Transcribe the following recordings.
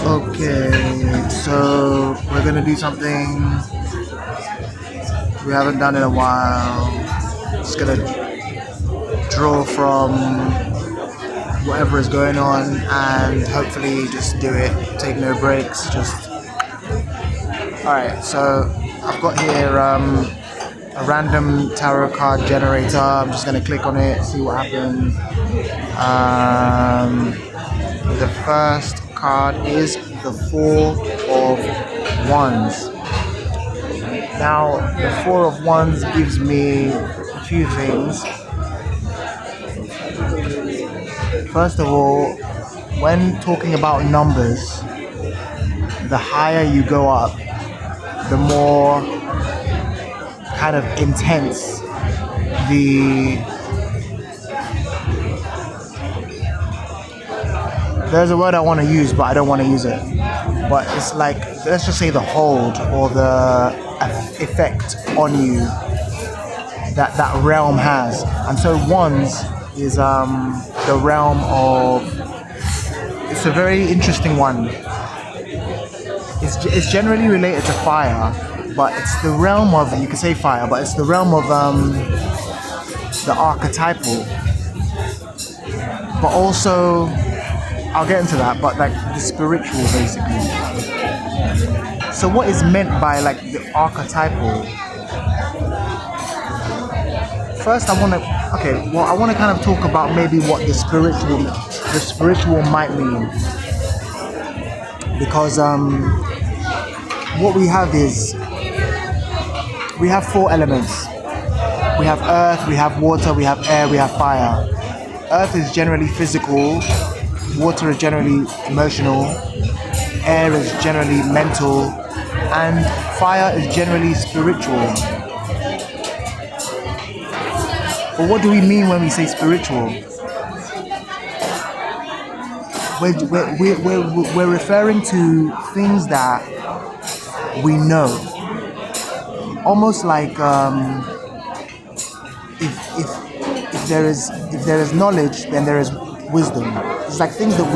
Okay, so we're gonna do something we haven't done in a while. Just gonna draw from whatever is going on and hopefully just do it. Take no breaks. Just alright. So I've got here a random tarot card generator. I'm just gonna click on it, see what happens. The first card is the Four of Wands. Now, the Four of Wands gives me a few things. First of all, when talking about numbers, the higher you go up, the more kind of intense the there's a word I want to use, but I don't want to use it. But it's like, let's just say the hold or the effect on you that realm has. And so wands is the realm of, it's a very interesting one. It's generally related to fire, but it's the realm of, you could say fire, but it's the realm of the archetypal. But also, I'll get into that, but like the spiritual basically. So what is meant by like the archetypal? First I want to kind of talk about maybe what the spiritual might mean. Because what we have is, we have four elements. We have earth, we have water, we have air, we have fire. Earth is generally physical, water is generally emotional, air is generally mental, and fire is generally spiritual. But what do we mean when we say spiritual? We're referring to things that we know. Almost like if there is knowledge, then there is wisdom. It's like things that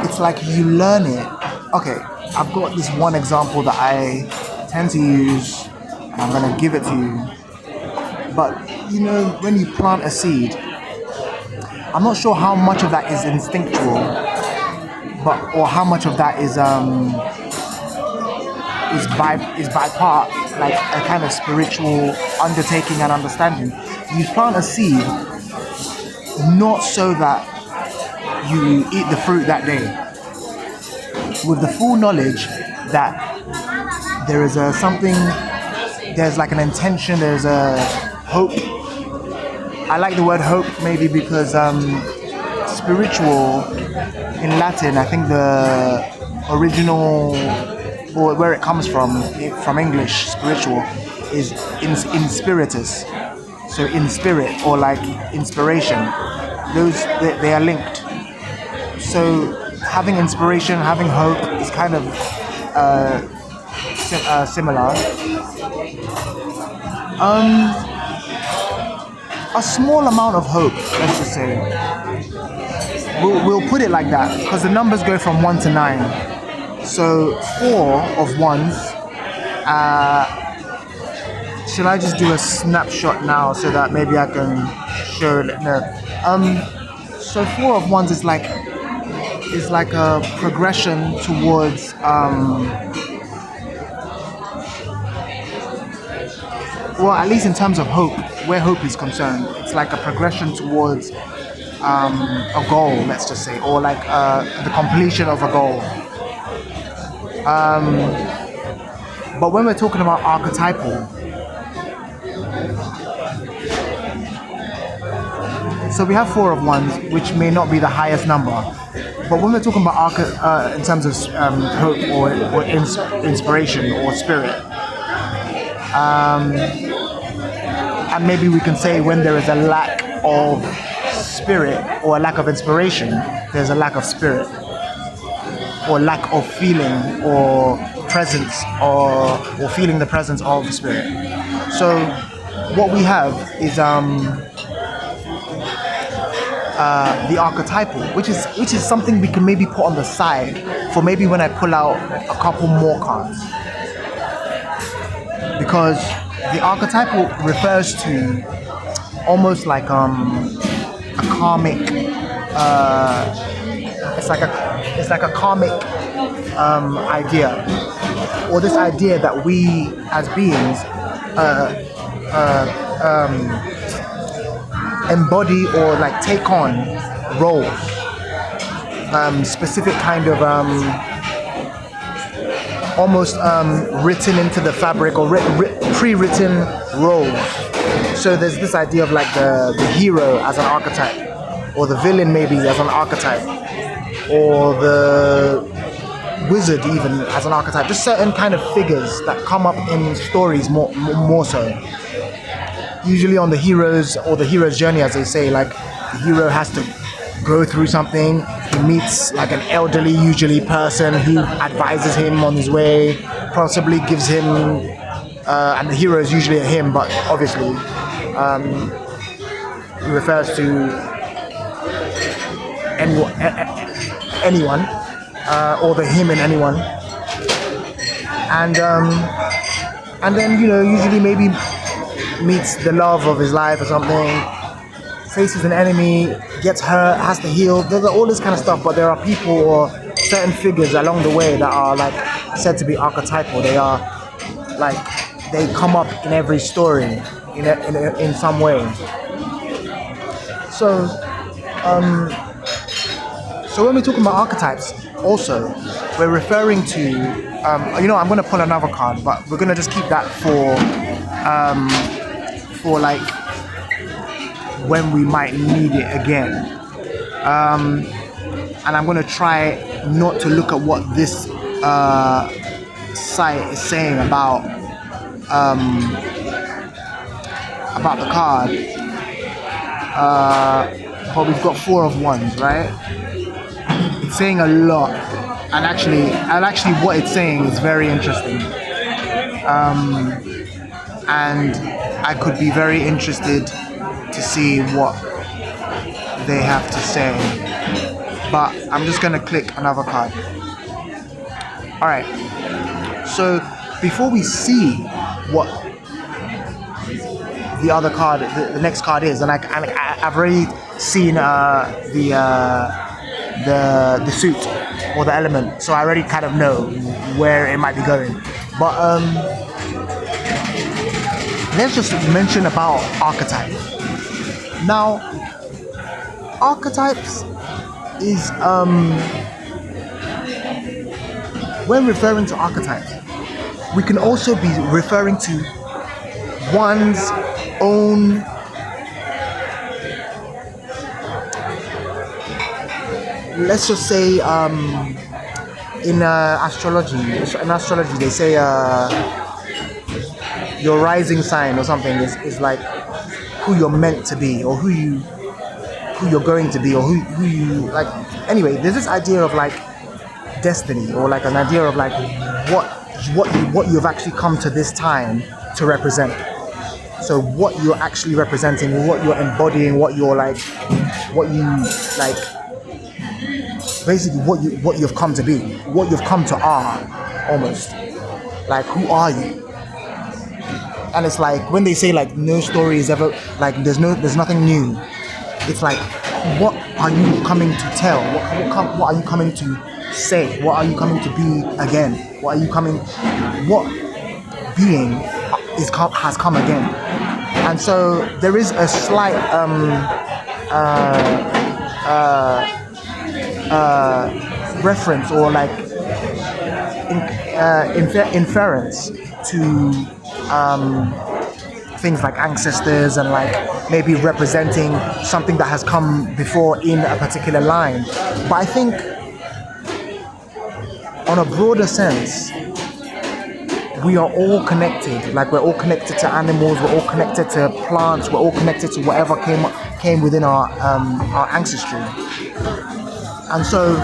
it's like you learn it. Okay, I've got this one example that I tend to use, and I'm gonna give it to you. But you know, when you plant a seed, I'm not sure how much of that is instinctual, or how much of that is by part like a kind of spiritual undertaking and understanding. You plant a seed not so that you eat the fruit that day, with the full knowledge that there is there's like an intention, there's a hope. I like the word hope maybe because spiritual in Latin, I think the original, or where it comes from English, spiritual, is in spiritus. So in spirit, or like inspiration. Those, they are linked. So having inspiration, having hope is kind of similar. A small amount of hope, let's just say. We'll put it like that, because the numbers go from 1 to 9. So 4 of wands. Should I just do a snapshot now so that maybe I can show it? No. So 4 of wands is like a progression towards well, at least in terms of hope, where hope is concerned, it's like a progression towards a goal, let's just say, or like the completion of a goal. But when we're talking about archetypal, so we have 4 of wands, which may not be the highest number. But when we're talking about in terms of hope or inspiration or spirit, and maybe we can say when there is a lack of spirit or a lack of inspiration, there's a lack of spirit, or lack of feeling or presence, or feeling the presence of the spirit. So what we have is the archetypal, which is something we can maybe put on the side for maybe when I pull out a couple more cards, because the archetypal refers to almost like a karmic. It's like a karmic idea, or this idea that we as beings embody or like take on roles, specific kind of almost written into the fabric or pre-written roles. So there's this idea of like the hero as an archetype, or the villain maybe as an archetype, or the wizard even as an archetype. Just certain kind of figures that come up in stories more so. Usually on the heroes or the hero's journey, as they say, like the hero has to go through something. He meets like an elderly, usually person who advises him on his way, possibly gives him, and the hero is usually a him, but obviously it refers to anyone, or the him in anyone, and then usually maybe meets the love of his life or something, faces an enemy, gets hurt, has to heal. There's all this kind of stuff, but there are people or certain figures along the way that are like said to be archetypal. They are like, they come up in every story in some way. So when we're talking about archetypes, also we're referring to I'm going to pull another card, but we're going to just keep that for like when we might need it again, and I'm going to try not to look at what this site is saying about the card, but we've got 4 of Wands, right? It's saying a lot, and actually what it's saying is very interesting, and I could be very interested to see what they have to say, but I'm just gonna click another card. Alright, so before we see what the other card, the next card is, and I've already seen the suit or the element, so I already kind of know where it might be going, but let's just mention about archetype. Now, archetypes is when referring to archetypes, we can also be referring to one's own let's just say in astrology they say your rising sign or something is like who you're meant to be, or who you're going to be, or who you like. Anyway, there's this idea of like destiny, or like an idea of like what you've actually come to this time to represent. So what you're actually representing, what you're embodying, what you like, basically what you've come to be, what you've come to are, almost. Like, who are you? And it's like when they say like no story is ever like there's nothing new. It's like, what are you coming to tell? What are you coming to say? What are you coming to be again? What being has come again? And so there is a slight reference or like inference to things like ancestors, and like maybe representing something that has come before in a particular line. But I think on a broader sense, we are all connected. Like, we're all connected to animals, we're all connected to plants, we're all connected to whatever came within our ancestry. And so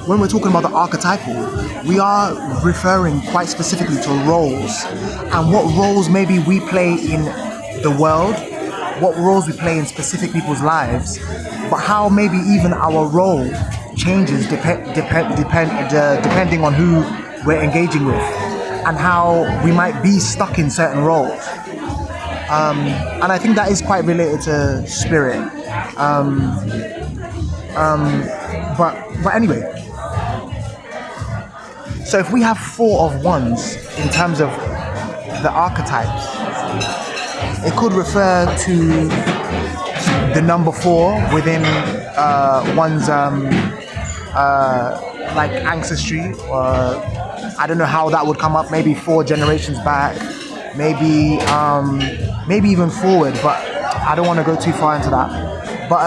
when we're talking about the archetypal, we are referring quite specifically to roles, and what roles maybe we play in the world, what roles we play in specific people's lives, but how maybe even our role changes depending on who we're engaging with, and how we might be stuck in certain roles. And I think that is quite related to spirit. But anyway, so if we have 4 of Wands in terms of the archetypes, it could refer to the number 4 within one's like ancestry, or I don't know how that would come up. Maybe 4 generations back, maybe even forward. But I don't want to go too far into that. But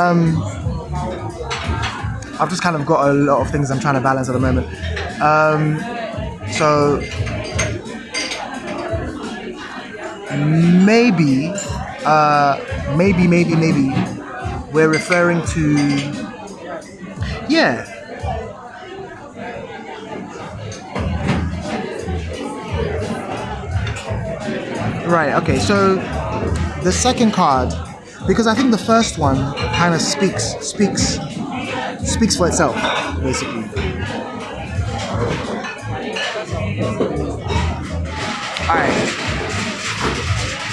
I've just kind of got a lot of things I'm trying to balance at the moment. So maybe we're referring to, yeah. Right, okay, so the second card, because I think the first one kind of speaks for itself, basically. Alright.